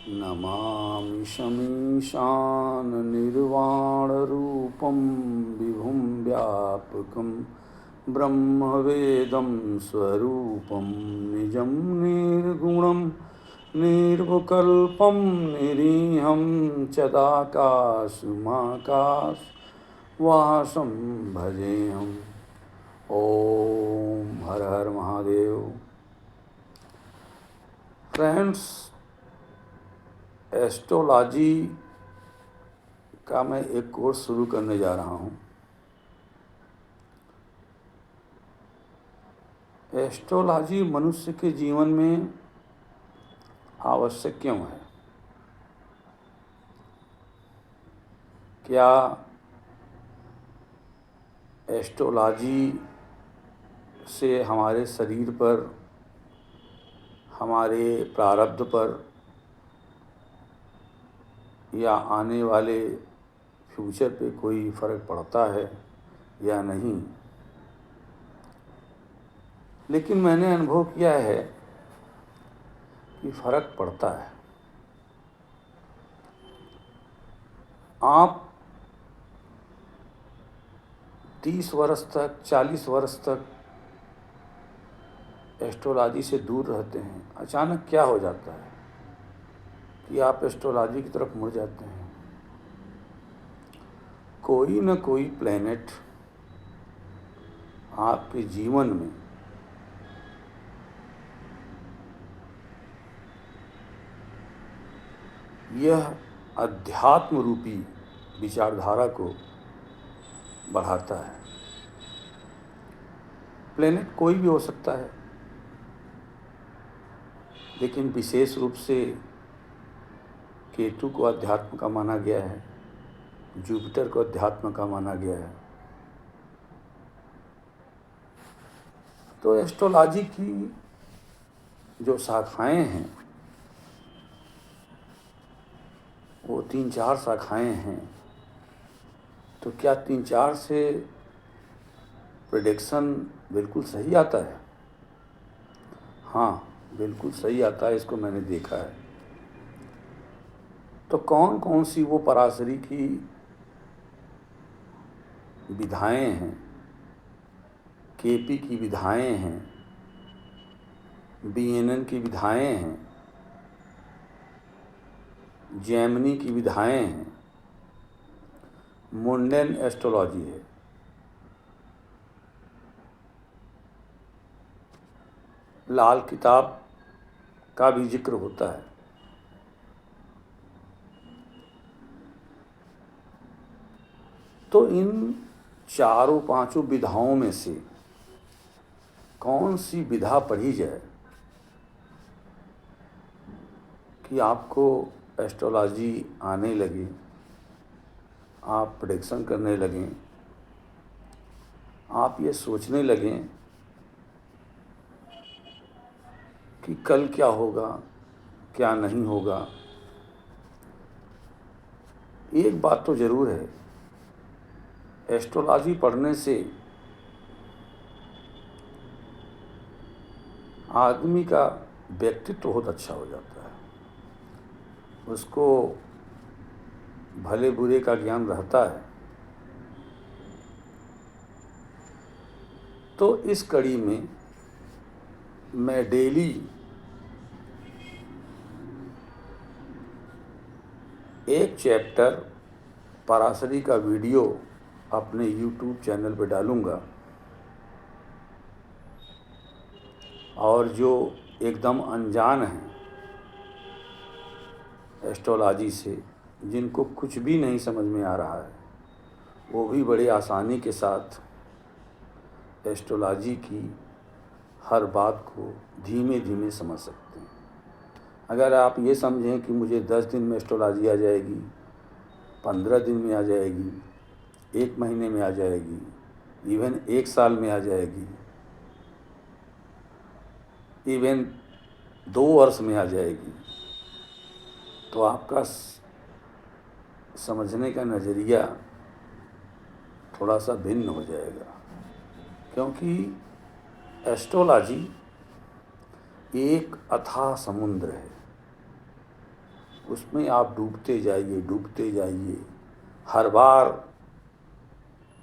नमामि शमीशाननिर्वाणरूपं विभुं व्यापकं ब्रह्मवेदं स्वरूपं निजं निर्गुणं निर्विकल्पं निरीहं चिदाकाशमाकाशवासं भजेऽहम्। ओम हर हर महादेव। फ्रेंड्स, एस्ट्रोलॉजी का मैं एक कोर्स शुरू करने जा रहा हूँ। एस्ट्रोलॉजी मनुष्य के जीवन में आवश्यक क्यों है? क्या एस्ट्रोलॉजी से हमारे शरीर पर, हमारे प्रारब्ध पर या आने वाले फ्यूचर पे कोई फ़र्क पड़ता है या नहीं? लेकिन मैंने अनुभव किया है कि फ़र्क पड़ता है। आप 30 वर्ष तक, 40 वर्ष तक एस्ट्रोलॉजी से दूर रहते हैं, अचानक क्या हो जाता है कि आप एस्ट्रोलॉजी की तरफ मुड़ जाते हैं? कोई न कोई प्लैनेट आपके जीवन में यह अध्यात्म रूपी विचारधारा को बढ़ाता है। प्लैनेट कोई भी हो सकता है, लेकिन विशेष रूप से केतु को अध्यात्म का माना गया है, जुपिटर को अध्यात्म का माना गया है। तो एस्ट्रोलॉजी की जो शाखाएं हैं वो 3-4 शाखाएं हैं। तो क्या 3-4 से प्रेडिक्शन बिल्कुल सही आता है? हाँ, बिल्कुल सही आता है, इसको मैंने देखा है। तो कौन कौन सी वो पराशरी की विधाएं हैं, केपी की विधाएं हैं, बीएनएन की विधाएं हैं, जैमिनी की विधाएं हैं, मुंडन एस्ट्रोलॉजी है। लाल किताब का भी जिक्र होता है। तो इन 4-5 विधाओं में से कौन सी विधा पढ़ी जाए कि आपको एस्ट्रोलॉजी आने लगे, आप प्रेडिक्शन करने लगें, आप ये सोचने लगें कि कल क्या होगा, क्या नहीं होगा? एक बात तो ज़रूर है, एस्ट्रोलॉजी पढ़ने से आदमी का व्यक्तित्व बहुत अच्छा हो जाता है। उसको भले बुरे का ज्ञान रहता है। तो इस कड़ी में मैं डेली एक चैप्टर पराशरी का वीडियो अपने YouTube चैनल पे डालूँगा, और जो एकदम अनजान हैं एस्ट्रोलॉजी से, जिनको कुछ भी नहीं समझ में आ रहा है, वो भी बड़े आसानी के साथ एस्ट्रोलॉजी की हर बात को धीमे धीमे समझ सकते हैं। अगर आप ये समझें कि मुझे 10 दिन में एस्ट्रोलॉजी आ जाएगी, 15 दिन में आ जाएगी, 1 महीने में आ जाएगी, इवन 1 साल में आ जाएगी, इवन 2 वर्ष में आ जाएगी, तो आपका समझने का नज़रिया थोड़ा सा भिन्न हो जाएगा। क्योंकि एस्ट्रोलॉजी एक अथाह समुद्र है। उसमें आप डूबते जाइए, डूबते जाइए, हर बार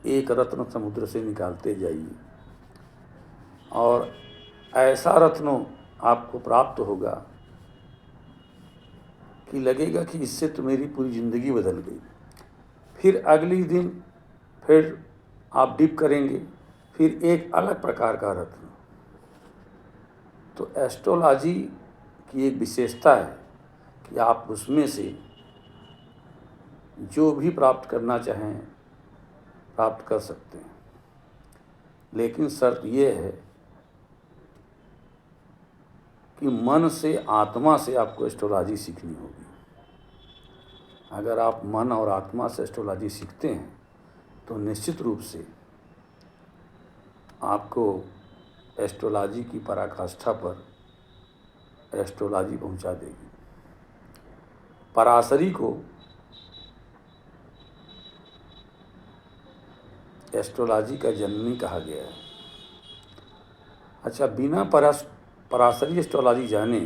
एक रत्न समुद्र से निकालते जाइए और ऐसा रत्न आपको प्राप्त होगा कि लगेगा कि इससे तो मेरी पूरी ज़िंदगी बदल गई। फिर अगली दिन फिर आप डिप करेंगे, फिर एक अलग प्रकार का रत्न। तो एस्ट्रोलॉजी की एक विशेषता है कि आप उसमें से जो भी प्राप्त करना चाहें प्राप्त कर सकते हैं, लेकिन शर्त ये है कि मन से, आत्मा से आपको एस्ट्रोलॉजी सीखनी होगी। अगर आप मन और आत्मा से एस्ट्रोलॉजी सीखते हैं तो निश्चित रूप से आपको एस्ट्रोलॉजी की पराकाष्ठा पर एस्ट्रोलॉजी पहुंचा देगी। पराशरी को एस्ट्रोलॉजी का जननी कहा गया है। अच्छा, बिना पराशरी एस्ट्रोलॉजी जाने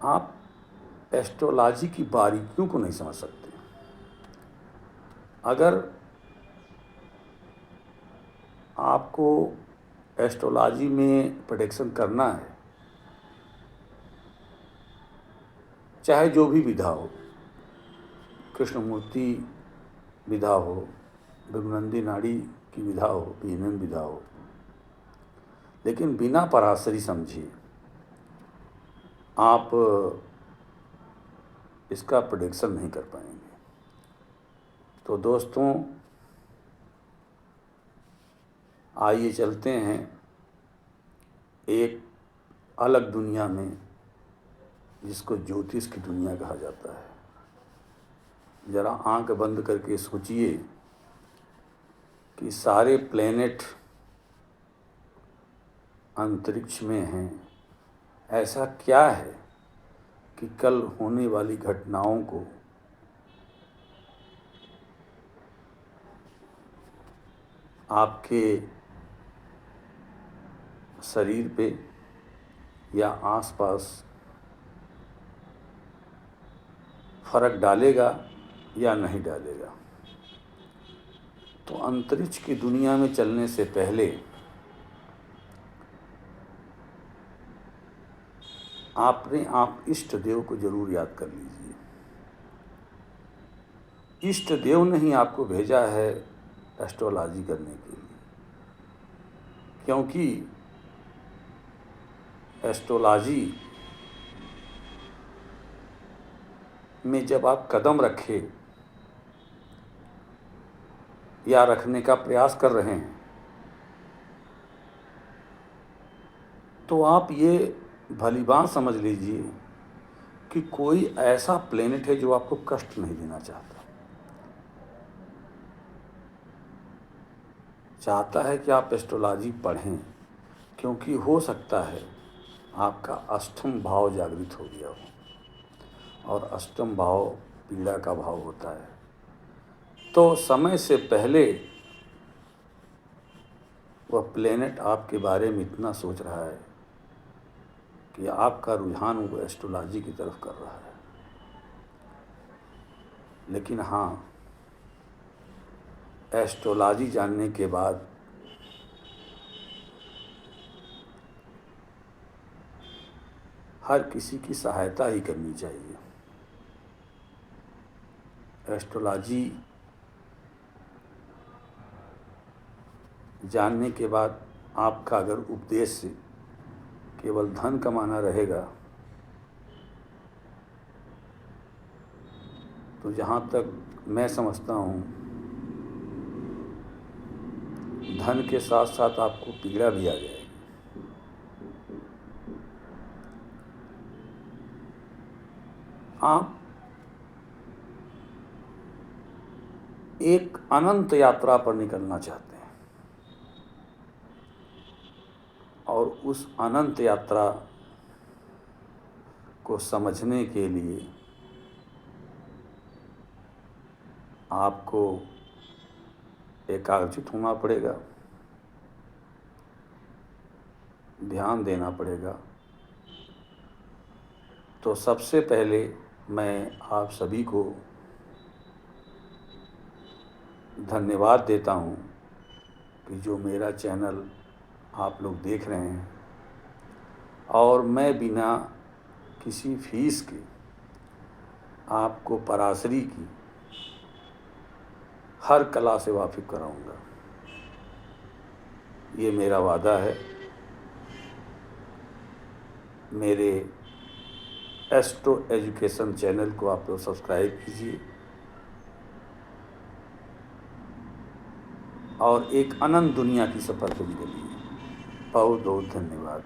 आप एस्ट्रोलॉजी की बारीकियों को नहीं समझ सकते। अगर आपको एस्ट्रोलॉजी में प्रेडिक्शन करना है, चाहे जो भी विधा हो, कृष्णमूर्ति विधा हो, भृगुनंदी नाड़ी की विधा हो, पीनन विधा हो, लेकिन बिना पराशरी समझे आप इसका प्रेडिक्शन नहीं कर पाएंगे। तो दोस्तों, आइए चलते हैं एक अलग दुनिया में जिसको ज्योतिष की दुनिया कहा जाता है। ज़रा आंख बंद करके सोचिए कि सारे प्लेनेट अंतरिक्ष में हैं। ऐसा क्या है कि कल होने वाली घटनाओं को आपके शरीर पे या आसपास फर्क डालेगा या नहीं डालेगा। तो अंतरिक्ष की दुनिया में चलने से पहले आपने आप इष्ट देव को जरूर याद कर लीजिए। इष्ट देव ने ही आपको भेजा है एस्ट्रोलॉजी करने के लिए, क्योंकि एस्ट्रोलॉजी में जब आप कदम रखे या रखने का प्रयास कर रहे हैं तो आप ये भलीभांति समझ लीजिए कि कोई ऐसा प्लेनेट है जो आपको कष्ट नहीं देना चाहता है कि आप एस्ट्रोलॉजी पढ़ें, क्योंकि हो सकता है आपका अष्टम भाव जागृत हो गया हो, और अष्टम भाव पीड़ा का भाव होता है। तो समय से पहले वह प्लेनेट आपके बारे में इतना सोच रहा है कि आपका रुझान वो एस्ट्रोलॉजी की तरफ कर रहा है। लेकिन हाँ, एस्ट्रोलॉजी जानने के बाद हर किसी की सहायता ही करनी चाहिए। एस्ट्रोलॉजी जानने के बाद आपका अगर उद्देश्य केवल धन कमाना रहेगा तो जहाँ तक मैं समझता हूँ धन के साथ साथ आपको पीड़ा भी आ जाएगी। आप एक अनंत यात्रा पर निकलना चाहते हैं और उस अनंत यात्रा को समझने के लिए आपको एकाग्रचित होना पड़ेगा, ध्यान देना पड़ेगा तो सबसे पहले मैं आप सभी को धन्यवाद देता हूँ कि जो मेरा चैनल आप लोग देख रहे हैं, और मैं बिना किसी फीस के आपको पराशरी की हर कला से वाकिफ़ कराऊंगा। ये मेरा वादा है। मेरे एस्ट्रो एजुकेशन चैनल को आप लोग सब्सक्राइब कीजिए और एक अनंत दुनिया की सफ़र पे निकलिए। बहुत बहुत धन्यवाद।